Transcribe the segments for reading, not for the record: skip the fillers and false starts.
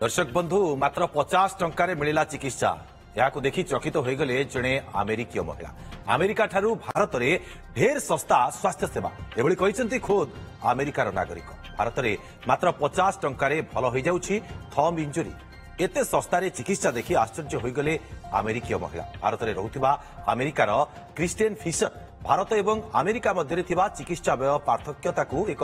दर्शक बंधु मात्र 50 टंकार मिला चिकित्सा या देखि चकित हो गले जड़े अमेरिकीय महिला अमेरिका ठारू भारत में ढेर सस्ता स्वास्थ्य सेवा एभली कहते खोद अमेरिकार नागरिक भारत में मात्र 50 टंकार भल हो जाउछि थंब इंजुरी एते सस्तारे चिकित्सा देखि आश्चर्य हो गले अमेरिकीय महिला भारत में रहुथिबा अमेरिकार क्रिस्टियन फिशर भारत एवं अमेरिका मध्य चिकित्सा व्यय पार्थक्यता एक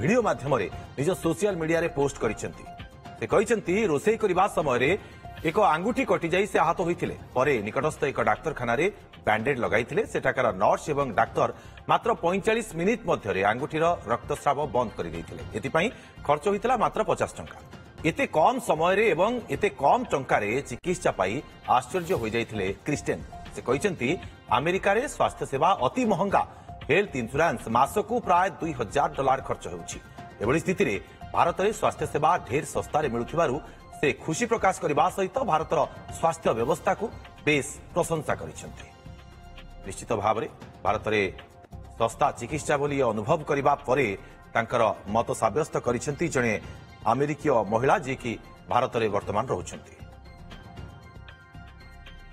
वीडियो माध्यम निज सोशल मीडिया रे पोस्ट करिसेंती से कहते रोषे करने समय एक आंगुठी कटि जाई से आहत होइथिले परे निकटस्थ एक डाक्तरखाना रे बैंडेज लगाइथिले सेठाकार नर्स एवं डाक्तर मात्र 45 मिनिट मध्य आंगुठीर रक्तस्राव बंद कर देइथिले एतिपई खर्च होइतिला मात्र 50 टंका एते कम समय रे एवं एते कम टंका रे चिकित्सा पाई आश्चर्य हो जाइथिले क्रिस्टियन से कहते अमेरिका रे स्वास्थ्य सेवा अति महंगा हेल्थ इंश्योरेंस मासकू प्राय $2000 खर्च होउछि एभली स्थिति रे भारत में स्वास्थ्य सेवा ढेर सस्तार मिलुथिबारु से खुशी प्रकाश करने सहित भारतर स्वास्थ्य व्यवस्था को बेस प्रशंसा करिसेंती निश्चित भाव में भारत में सस्ता चिकित्सा बोली अनुभव करबा परे तांकर मत साब्यस्त करिसेंती जणे अमेरिकीय महिला जे कि भारत में वर्तमान रहुछंती।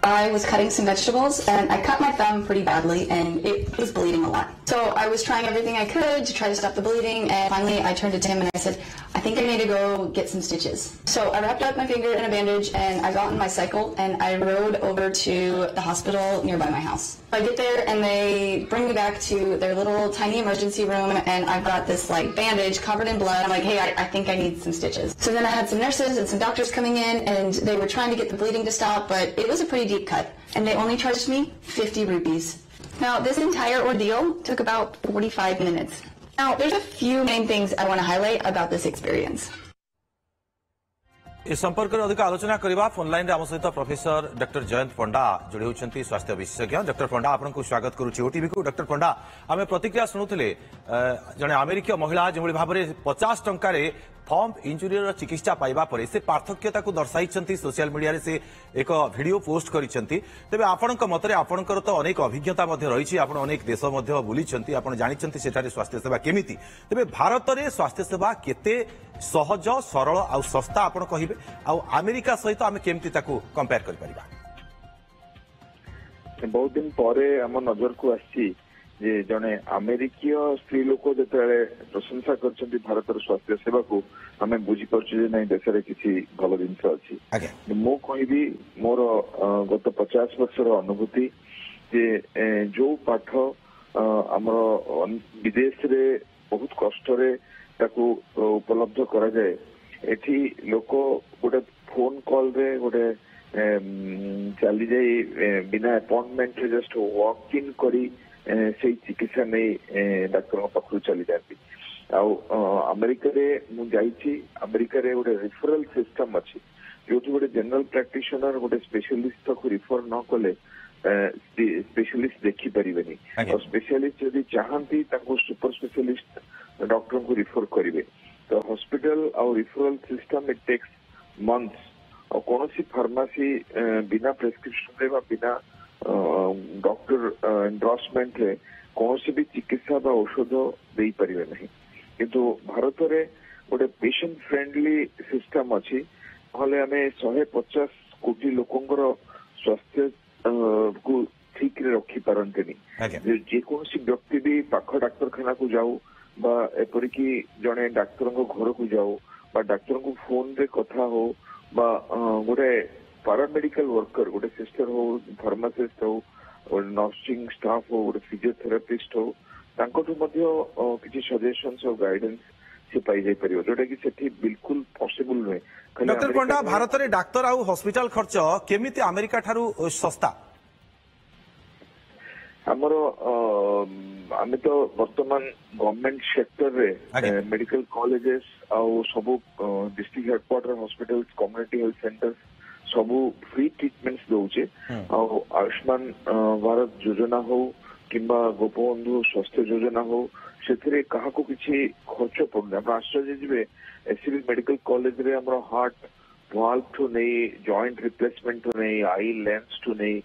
I was cutting some vegetables and I cut my thumb pretty badly and it was bleeding a lot. So I was trying everything I could to try to stop the bleeding and finally I turned to Tim and I said, I think I need to go get some stitches. So I wrapped up my finger in a bandage and I got on my cycle and I rode over to the hospital nearby my house. I get there and they bring me back to their little tiny emergency room and I've got this like bandage covered in blood. I'm like, hey, I think I need some stitches. So then I had some nurses and some doctors coming in and they were trying to get the bleeding to stop, but it was a pretty deep cut and they only charged me 50 rupees. Now this entire ordeal took about 45 minutes. Now there's a few main things I want to highlight about this experience. इस संपर्क में अधिक आलोचना करवा phone line आम सहित professor doctor Jayant पंडा जोड़ी होती स्वास्थ्य विशेषज्ञ डॉक्टर पंडा आपको स्वागत करुच्ची ओटीवी को। डॉक्टर पंडा आम प्रतिक्रिया शुणुले जड़े अमेरिकीय महिला जो भाव में 50 टंकार थंब इंजुरी चिकित्सा पाइबा परे से पार्थक्यता को दर्शाई सोशल मीडिया से एक वीडियो पोस्ट करिसेंती तेबे आपनक मतरे आपनकर तो अनेक अभिज्ञता रही आपण अनेक देश बुली आपण जानिछंती सेठारे स्वास्थ्य सेवा केमिति तेबे भारत रे स्वास्थ्य सेवा केते सहज सरल आ सस्ता आपण कहिबे आ अमेरिका सहित आमे केमिति ताकू कंपेयर करि परिबा। बहुत दिन परे हम नजर को आसी जे जने अमेरिकीय स्त्री लोक जो प्रशंसा कर भारत स्वास्थ्य सेवा को आम बुझी पार्छु ना देश में किसी भल जिनस अच्छी मु कहि मोर गत 50 वर्षर अनुभूति जे जो पाठ आमर विदेश रे बहुत कष्ट उपलब्ध करा जाए एठी लोक गोटे फोन कॉल रे गोटे चली जाई बिना अपॉइंटमेंट जस्ट वॉक इन करी से चिकित्सा नहीं डाक्तर पाखु चली जाती अमेरिका अमेरिका गोटे रिफरल सिस्टम अच्छी जो गोटे जनरल प्रैक्टिशनर गोटे स्पेशलिस्ट को रिफर न कले स्पेशलिस्ट देखी पारे और स्पेशलिस्ट जदि चाहती सुपर स्पेशलिस्ट डॉक्टर को रिफर करेंगे तो हॉस्पिटल और referral system it takes months और कौन सी फार्मेसी बिना प्रेस्क्रिप्शन बिना डॉक्टर एंडोर्समेंट रे कौन सी भी चिकित्सा बा औषध दे परिवे नहीं किंतु भारत रे गोटे पेशेंट फ्रेंडली सिस्टम अच्छी हले आमे 150 कोटी लोकंकर स्वास्थ्य को ठीक रे रखी पारंते नहीं जे कौन सी व्यक्ति भी पाख डाक्तरखाना को जाऊ बा एपरिकी जने डाक्तर घर को जाऊ बा डाक्तर को फोन रे कथा हो बा गोटे पैरामेडिकल वर्कर गोटे सिस्टर हो फार्मासिस्ट हो नर्सिंग स्टाफ हो गोटे फिजियोथेरापिस्ट हो किसी सजेशंस और गाइडेंस से पाई जाई परियो जोटा कि सेठी बिल्कुल पॉसिबल नुहे। डॉक्टर पंडा भारत रे डाक्तर आ हॉस्पिटल खर्च केमिति अमेरिका ठारू सस्ता हमर आमे तो वर्तमान गवर्नमेंट सेक्टर रे मेडिकल कॉलेजेस और सब district headquarter hospitals community health centres सबू फ्री ट्रीटमेंट्स दौचे आयुष्मान भारत योजना हो किंबा गोपबंधु स्वास्थ्य योजना हो से कहा किसी खर्च पड़ना आप आश्चर्य जी एससीबी मेडिकल कॉलेज रे हमर हार्ट वाल्व ठू नहीं जॉइंट रिप्लेसमेंट ठू नहीं आई लेंस ठू नहीं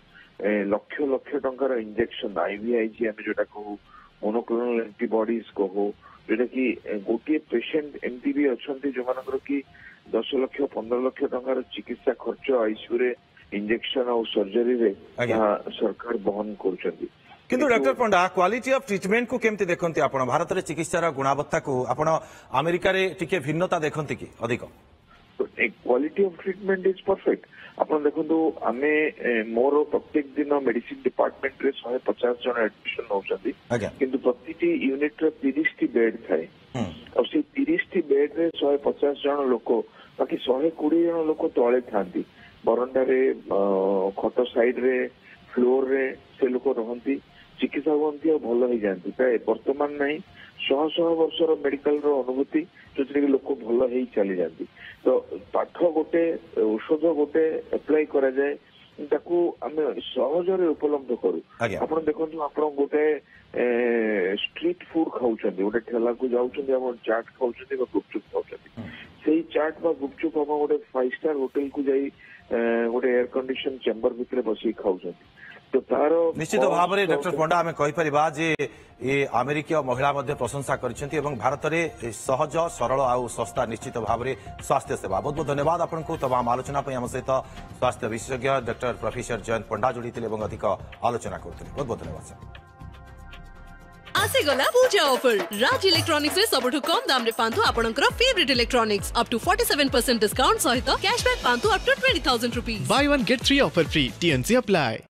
लक्ष लक्ष टंकार इंजेक्शन आईवीआईजी आम जोटा कहू मोनोक्लोनल एंटीबॉडीज कहू जोटा कि गोटे पेशेंट एमती भी अच्छा जो मानकर कि 10 ଲକ୍ଷ 15 ଲକ୍ଷ ଟଙ୍କାର ଚିକିତ୍ସା ଖର୍ଚ୍ଚ ଆଇସିୟୁ ରେ इंजेक्शन और सर्जरी रे सरकार बहन कर किंतु doctor Panda quality of treatment को केमती देखंती आपण भारत रे चिकित्सार गुणवत्ता को आपण अमेरिका रे टिके भिन्नता देखंती कि अधिक quality of treatment is perfect आपण देखंतु आमे मोर प्रत्येक दिन मेडिसिन डिपार्टमेंट रे 150 जन एडमिशन होउछंती किंतु प्रतिटी यूनिट रे 30 टी बेड थाए और से 30 टी बेड रे 150 जन लोक बाकी 120 जन लोक तळे थांती बरंडा रे खट साइड रे फ्लोर रे से लोक रहंती चिकित्सा हुअती और भल हो जाती प्राय बर्तमान नहीं 100 वर्षर मेडिकल रो अनुभूति जो लोक भल हो चली जाती तो पाठ गोटे औषध गोटे अप्लाई करा जाए ताकू आमे सहजरे उपलब्ध करू आपण देखंतु आपण गोटे स्ट्रीट फूड खाउछंती गोटे ठेला को जाउछंती आपण चाट खाउछंती बा गुपचुप खाउछंती सेही चाट बा गुपचुप हम गोटे 5 स्टार होटल को जाई गोटे एयर कंडीशन चेंबर भितर बसी खाउछंती तो तार निश्चित भाव में डॉक्टर पंडा आम कहीपर जे ये अमेरिकीय महिला प्रशंसा करछंती एवं भारत में सहज सरल आउ सस्ता निश्चित भाव में स्वास्थ्य सेवा बहुत बहुत धन्यवाद आपको तमाम आलोचना आम सहित स्वास्थ्य विशेषज्ञ डॉक्टर प्रोफेसर जयंत पंडा जोड़ी अधिक आलोचना करते बहुत बहुत धन्यवाद सर आसेगला पूजा ऑफर राज इलेक्ट्रॉनिक्स रे सबठु कम दाम रे पांतु आपनकर favourite electronics up to 47% discount सहित कैशबैक पांतु up to 20,000 rupees Buy one get 3 offer free. TNC apply.